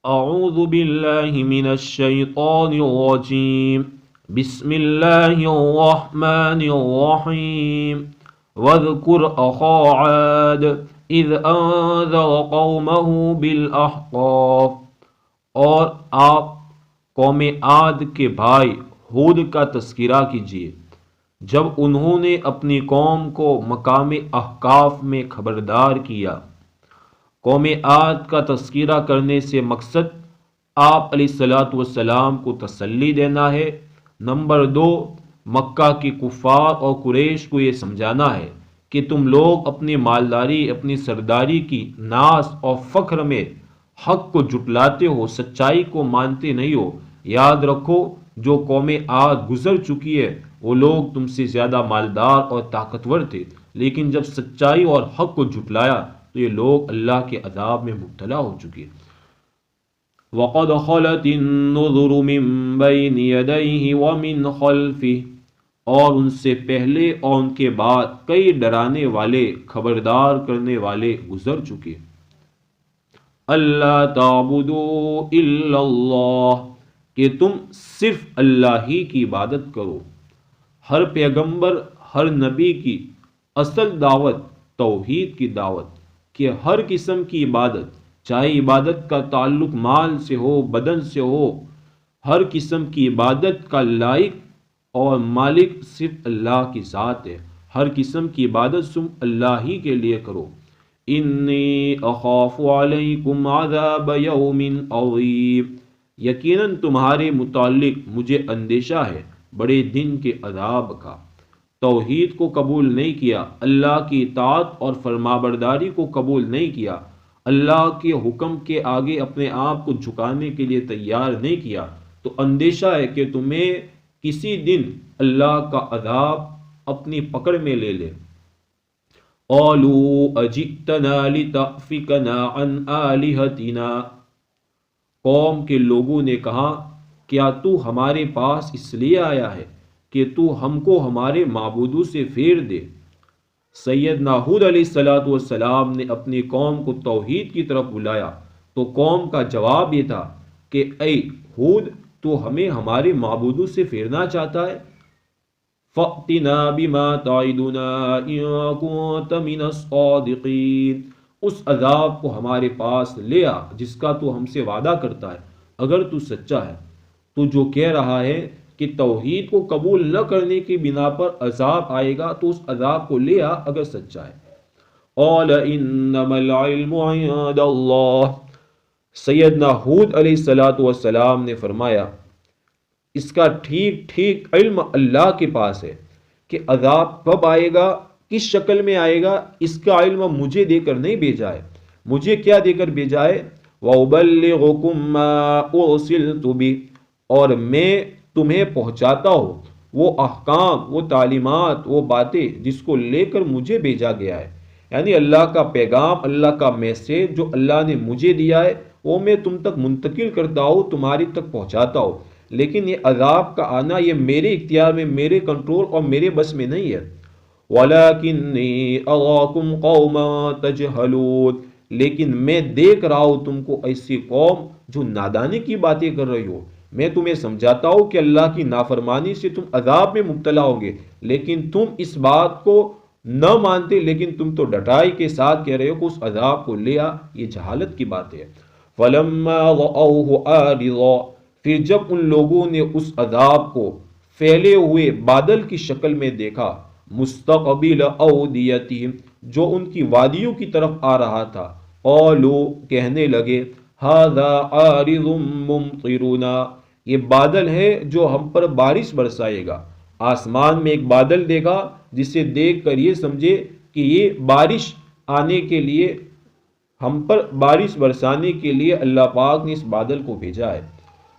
اعوذ باللہ من الشیطان الرجیم بسم اللہ الرحمن الرحیم واذکر اخا عاد اذ انذر قومه بالاحقاف، اور آپ قوم عاد کے بھائی ہود کا تذکرہ کیجیے جب انہوں نے اپنی قوم کو مقام احقاف میں خبردار کیا۔ قوم عاد کا تذکرہ کرنے سے مقصد آپ علیہ الصلوۃ والسلام کو تسلی دینا ہے۔ نمبر 2، مکہ کے کفار اور قریش کو یہ سمجھانا ہے کہ تم لوگ اپنی مالداری، اپنی سرداری کی ناز اور فخر میں حق کو جھٹلاتے ہو، سچائی کو مانتے نہیں ہو۔ یاد رکھو جو قوم عاد گزر چکی ہے وہ لوگ تم سے زیادہ مالدار اور طاقتور تھے، لیکن جب سچائی اور حق کو جھٹلایا تو یہ لوگ اللہ کے عذاب میں مبتلا ہو چکے۔ وَقَدْ خَلَتِ النُّذُرُ مِن بَيْنِ يَدَيْهِ وَمِنْ خَلْفِهِ، اور ان سے پہلے اور ان کے بعد کئی ڈرانے والے، خبردار کرنے والے گزر چکے۔ اللہ تعبدوا الا اللہ، کہ تم صرف اللہ ہی کی عبادت کرو۔ ہر پیغمبر، ہر نبی کی اصل دعوت توحید کی دعوت، کہ ہر قسم کی عبادت، چاہے عبادت کا تعلق مال سے ہو، بدن سے ہو، ہر قسم کی عبادت کا لائق اور مالک صرف اللہ کی ذات ہے۔ ہر قسم کی عبادت تم اللہ ہی کے لیے کرو۔ انی اخاف علیکم عذاب یوم عظیم، یقیناً تمہارے متعلق مجھے اندیشہ ہے بڑے دن کے عذاب کا۔ توحید کو قبول نہیں کیا، اللہ کی اطاعت اور فرمانبرداری کو قبول نہیں کیا، اللہ کے حکم کے آگے اپنے آپ کو جھکانے کے لیے تیار نہیں کیا، تو اندیشہ ہے کہ تمہیں کسی دن اللہ کا عذاب اپنی پکڑ میں لے لے۔ قالوا اجئتنا لتأفکنا عن آلہتنا، قوم کے لوگوں نے کہا کیا تو ہمارے پاس اس لیے آیا ہے کہ تو ہم کو ہمارے معبودوں سے پھیر دے۔ سیدنا ہود علیہ الصلوۃ والسلام نے اپنی قوم کو توحید کی طرف بلایا تو قوم کا جواب یہ تھا کہ اے ہود، تو ہمیں ہمارے معبودوں سے پھیرنا چاہتا ہے؟ فَأْتِنَا بِمَا تَعِدُنَا إِن كُنتَ مِنَ الصَّادِقِينَ، اس عذاب کو ہمارے پاس لے آ جس کا تو ہم سے وعدہ کرتا ہے اگر تو سچا ہے۔ تو جو کہہ رہا ہے کہ توحید کو قبول نہ کرنے کی بنا پر عذاب آئے گا تو اس عذاب کو لے آ اگر سچا ہے۔ قال انما العلم عند اللہ، سیدنا ہود علیہ الصلوۃ والسلام نے فرمایا اس کا ٹھیک علم اللہ کے پاس ہے کہ عذاب کب آئے گا، کس شکل میں آئے گا، اس کا علم مجھے دے کر نہیں بھیجا ہے۔ مجھے کیا دے کر بھیجا ہے؟ وَأُبَلِّغُكُم مَّا أُرْسِلْتُ بِهِ، اور میں تمہیں پہنچاتا ہوں وہ احکام، وہ تعلیمات، وہ باتیں جس کو لے کر مجھے بھیجا گیا ہے۔ یعنی اللہ کا پیغام، اللہ کا میسیج جو اللہ نے مجھے دیا ہے وہ میں تم تک منتقل کرتا ہوں، تمہاری تک پہنچاتا ہوں، لیکن یہ عذاب کا آنا یہ میرے اختیار میں، میرے کنٹرول اور میرے بس میں نہیں ہے۔ وَلَكِنِّي أَرَاكُمْ قَوْمًا تَجْهَلُونَ، لیکن میں دیکھ رہا ہوں تم کو ایسی قوم جو نادانی کی باتیں کر رہی ہو۔ میں تمہیں سمجھاتا ہوں کہ اللہ کی نافرمانی سے تم عذاب میں مبتلا ہوگے، لیکن تم اس بات کو نہ مانتے، لیکن تم تو ڈٹائی کے ساتھ کہہ رہے ہو کہ اس عذاب کو لے آ، یہ جہالت کی بات ہے۔ فَلَمَّا رَأَوْهُ عَارِضًا، پھر جب ان لوگوں نے اس عذاب کو پھیلے ہوئے بادل کی شکل میں دیکھا، مستقبل اودیتہم، جو ان کی وادیوں کی طرف آ رہا تھا، قالوا، کہنے لگے، ھذا عارض ممطرنا، یہ بادل ہے جو ہم پر بارش برسائے گا۔ آسمان میں ایک بادل دیکھا جسے دیکھ کر یہ سمجھے کہ یہ بارش آنے کے لیے، ہم پر بارش برسانے کے لیے اللہ پاک نے اس بادل کو بھیجا ہے۔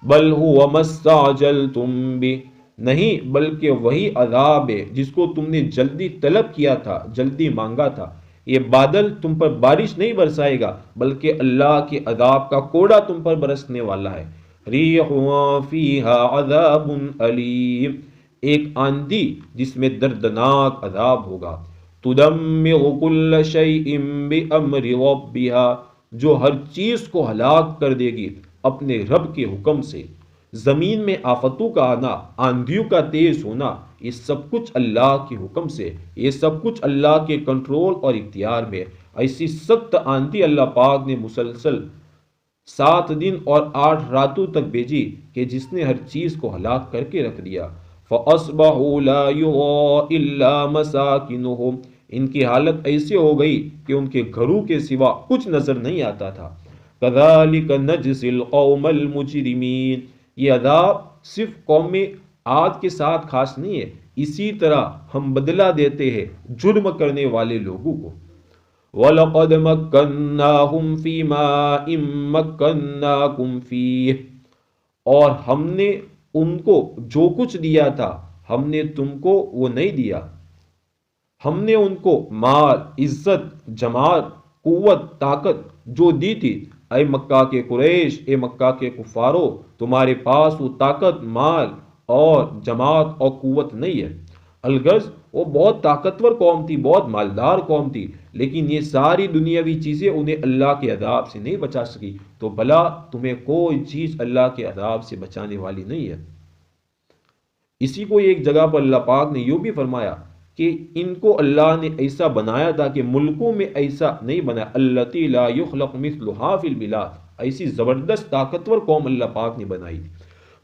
بل هو ما استعجلتم بہ، نہیں بلکہ وہی عذاب ہے جس کو تم نے جلدی طلب کیا تھا، جلدی مانگا تھا۔ یہ بادل تم پر بارش نہیں برسائے گا بلکہ اللہ کے عذاب کا کوڑا تم پر برسنے والا ہے۔ ریح فیہا عذاب علیم، ایک آندھی جس میں دردناک عذاب ہوگا۔ تدمر کل شیء بامر ربھا، جو ہر چیز کو ہلاک کر دے گی اپنے رب کے حکم سے۔ زمین میں آفتوں کا آنا، آندھیوں کا تیز ہونا، یہ سب کچھ اللہ کے حکم سے، یہ سب کچھ اللہ کے کنٹرول اور اختیار میں۔ ایسی سخت آندھی اللہ پاک نے مسلسل 7 دن اور 8 راتوں تک بھیجی کہ جس نے ہر چیز کو ہلاک کر کے رکھ دیا۔ فَأَصْبَحُوا لَا يُرَىٰ إِلَّا مَسَاكِنُهُمْ، ان کی حالت ایسے ہو گئی کہ ان کے گھروں کے سوا کچھ نظر نہیں آتا تھا۔ كَذَلِكَ نَجْزِي الْقَوْمَ الْمُجْرِمِينَ، یہ عذاب صرف قوم عاد کے ساتھ خاص نہیں ہے، اسی طرح ہم بدلہ دیتے ہیں جرم کرنے والے لوگوں کو۔ وَلَقَدْ مَكَّنَّاهُمْ فِي مَاءٍ مَكَّنَّاكُمْ فِيهِ، اور ہم نے ان کو جو کچھ دیا تھا ہم نے تم کو وہ نہیں دیا۔ ہم نے ان کو مال، عزت، جماعت، قوت، طاقت جو دی تھی۔ اے مکہ کے قریش، اے مکہ کے کفارو، تمہارے پاس وہ طاقت، مال اور جماعت اور قوت نہیں ہے۔ الغرض وہ بہت طاقتور قوم تھی، بہت مالدار قوم تھی، لیکن یہ ساری دنیاوی چیزیں انہیں اللہ کے عذاب سے نہیں بچا سکی، تو بھلا تمہیں کوئی چیز اللہ کے عذاب سے بچانے والی نہیں ہے۔ اسی کو ایک جگہ پر اللہ پاک نے یوں بھی فرمایا کہ ان کو اللہ نے ایسا بنایا تھا کہ ملکوں میں ایسا نہیں بنایا، التی لا یخلق مثلها فی البلاد، ایسی زبردست طاقتور قوم اللہ پاک نے بنائی۔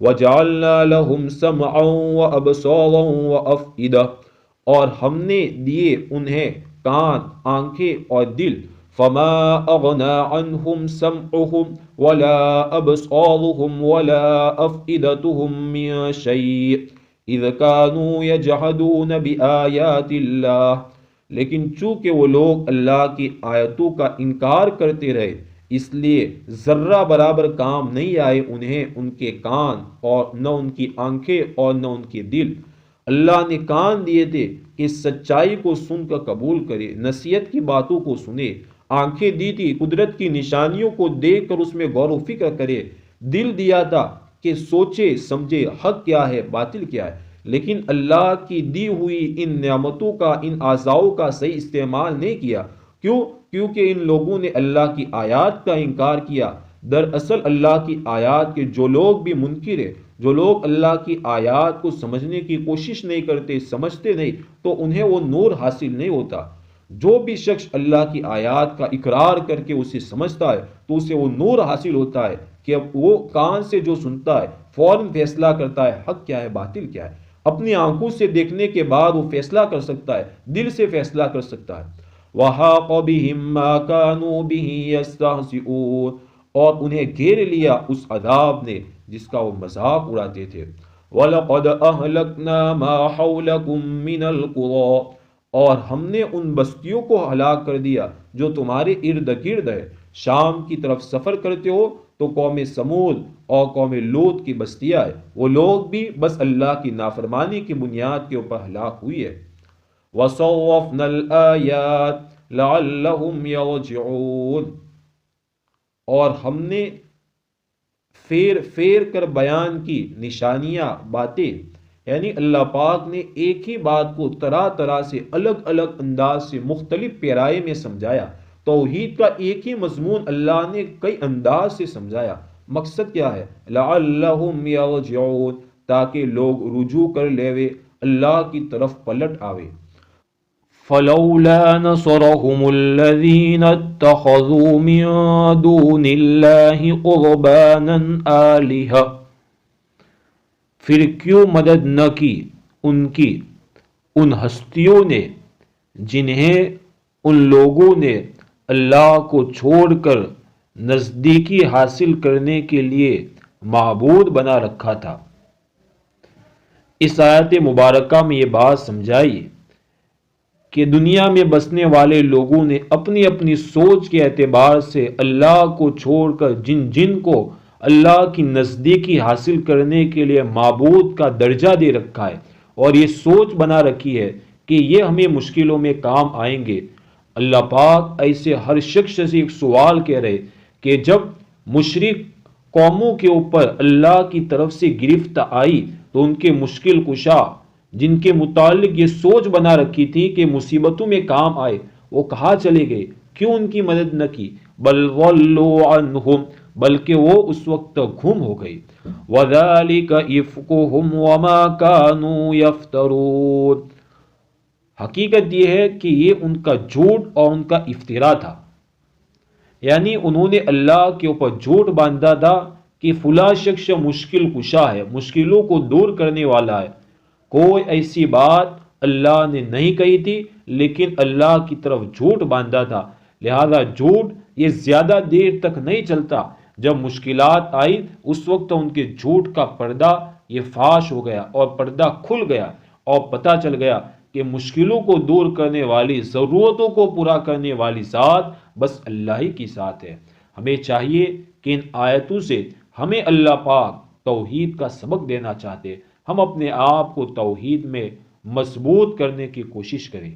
وَجَعَلْنَا لَهُمْ سَمْعًا وَأَبْصَارًا وَأَفْئِدَةً، اور ہم نے دیے انہیں کان، آنکھیں اور دل۔ فَمَا أَغْنَى عَنْهُمْ سَمْعُهُمْ وَلَا أَبْصَارُهُمْ وَلَا أَفْئِدَتُهُمْ مِنْ شَيْءٍ اذ كانوا يجحدون بآیات اللہ، لیکن چونکہ وہ لوگ اللہ کی آیتوں کا انکار کرتے رہے، اس لیے ذرہ برابر کام نہیں آئے انہیں ان کے کان اور نہ ان کی آنکھیں اور نہ ان کے دل۔ اللہ نے کان دیے تھے کہ سچائی کو سن کر قبول کرے، نصیحت کی باتوں کو سنے، آنکھیں دی تھی قدرت کی نشانیوں کو دیکھ کر اس میں غور و فکر کرے، دل دیا تھا کہ سوچے سمجھے حق کیا ہے باطل کیا ہے، لیکن اللہ کی دی ہوئی ان نعمتوں کا، ان اعضاؤں کا صحیح استعمال نہیں کیا۔ کیونکہ ان لوگوں نے اللہ کی آیات کا انکار کیا۔ دراصل اللہ کی آیات کے جو لوگ بھی منکر ہیں، جو لوگ اللہ کی آیات کو سمجھنے کی کوشش نہیں کرتے، سمجھتے نہیں، تو انہیں وہ نور حاصل نہیں ہوتا۔ جو بھی شخص اللہ کی آیات کا اقرار کر کے اسے سمجھتا ہے تو اسے وہ نور حاصل ہوتا ہے کہ اب وہ کان سے جو سنتا ہے فوراً فیصلہ کرتا ہے حق کیا ہے باطل کیا ہے، اپنی آنکھوں سے دیکھنے کے بعد وہ فیصلہ کر سکتا ہے، دل سے فیصلہ کر سکتا ہے۔ وَحَاقَ بِهِم مَّا كَانُوا بِهِ يَسْتَهْزِئُونَ، اور انہیں گھیر لیا اس عذاب نے جس کا وہ مذاق اڑاتے تھے۔ وَلَقَدْ أَهْلَكْنَا مَا حَوْلَكُم مِّنَ الْقُرَىٰ، اور ہم نے ان بستیوں کو ہلاک کر دیا جو تمہارے ارد گرد ہے۔ شام کی طرف سفر کرتے ہو تو قوم سمود اور قوم لوط کی بستیاں ہیں، وہ لوگ بھی بس اللہ کی نافرمانی کی بنیاد کے اوپر ہلاک ہوئی ہے۔ وَصَوَّفْنَا الْآيَاتِ لَعَلَّهُمْ يَرْجِعُونَ، اور ہم نے پھیر کر بیان کی نشانیاں، باتیں، یعنی اللہ پاک نے ایک ہی بات کو طرح طرح سے الگ الگ انداز سے مختلف پیرائے میں سمجھایا۔ توحید کا ایک ہی مضمون اللہ نے کئی انداز سے سمجھایا۔ مقصد کیا ہے؟ لعلہم یرجعون، تاکہ لوگ رجوع کر لیوے، اللہ کی طرف پلٹ آوے۔ فلولا نصرهم الذين اتخذوا من دون الله قربانا آلهة، پھر کیوں مدد نہ کی ان کی ان ہستیوں نے جنہیں ان لوگوں نے اللہ کو چھوڑ کر نزدیکی حاصل کرنے کے لیے معبود بنا رکھا تھا۔ اس آیت مبارکہ میں یہ بات سمجھائی کہ دنیا میں بسنے والے لوگوں نے اپنی اپنی سوچ کے اعتبار سے اللہ کو چھوڑ کر جن کو اللہ کی نزدیکی حاصل کرنے کے لیے معبود کا درجہ دے رکھا ہے، اور یہ سوچ بنا رکھی ہے کہ یہ ہمیں مشکلوں میں کام آئیں گے۔ اللہ پاک ایسے ہر شخص سے ایک سوال کہہ رہے کہ جب مشرک قوموں کے اوپر اللہ کی طرف سے گرفت آئی تو ان کے مشکل کشا جن کے متعلق یہ سوچ بنا رکھی تھی کہ مصیبتوں میں کام آئے، وہ کہاں چلے گئے؟ کیوں ان کی مدد نہ کی؟ بل ضلوا عنہم، بلکہ وہ اس وقت تک گم ہو گئی. وَذَلِكَ إِفْكُهُمْ وَمَا كَانُوا يَفْتَرُونَ. حقیقت یہ ہے کہ یہ ان کا جھوٹ اور ان کا افترا تھا، یعنی انہوں نے اللہ کے اوپر جھوٹ باندھا تھا کہ فلاں شخص مشکل کشا ہے، مشکلوں کو دور کرنے والا ہے. کوئی ایسی بات اللہ نے نہیں کہی تھی لیکن اللہ کی طرف جھوٹ باندھا تھا. لہذا جھوٹ یہ زیادہ دیر تک نہیں چلتا. جب مشکلات آئی اس وقت ان کے جھوٹ کا پردہ یہ فاش ہو گیا اور پردہ کھل گیا اور پتہ چل گیا کہ مشکلوں کو دور کرنے والی، ضرورتوں کو پورا کرنے والی ذات بس اللہ ہی کی ذات ہے. ہمیں چاہیے کہ ان آیتوں سے ہمیں اللہ پاک توحید کا سبق دینا چاہتے، ہم اپنے آپ کو توحید میں مضبوط کرنے کی کوشش کریں.